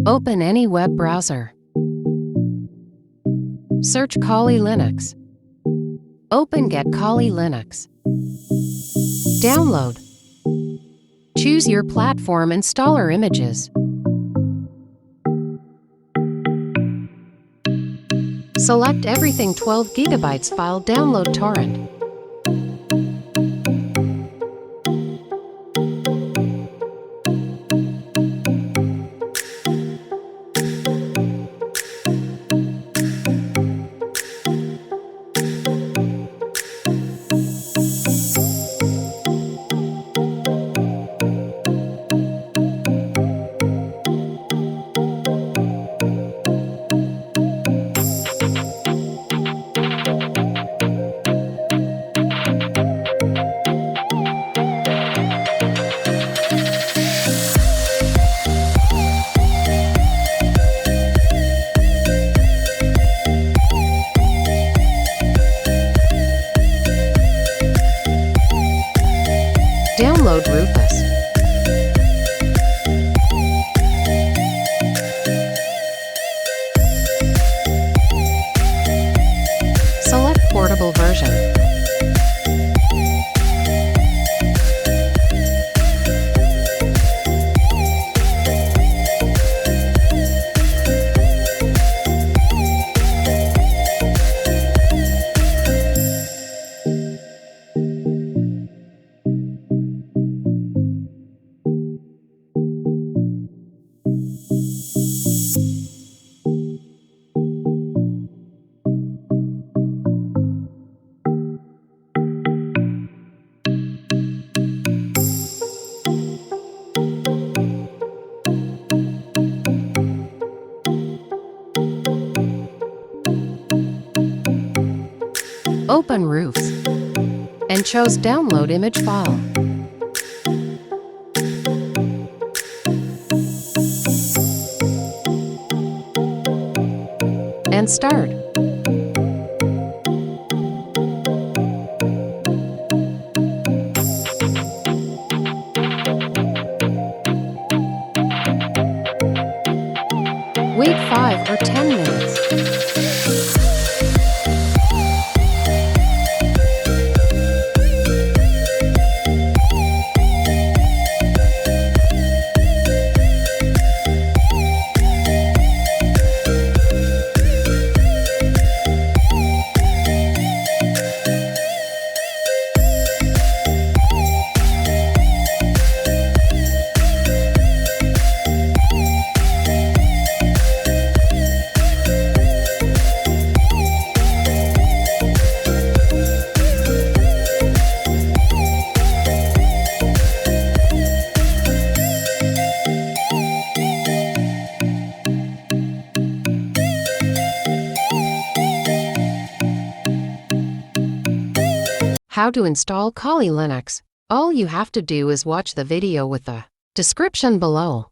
Open any web browser. Search Kali Linux. Open Get Kali Linux. Download. Choose your platform installer images. Select everything 12 GB file download torrent. Download Rufus. Select portable version. Open Roofs and choose Download Image File. And start. Wait 5 or 10 minutes. How to install Kali Linux. All you have to do is watch the video with the description below.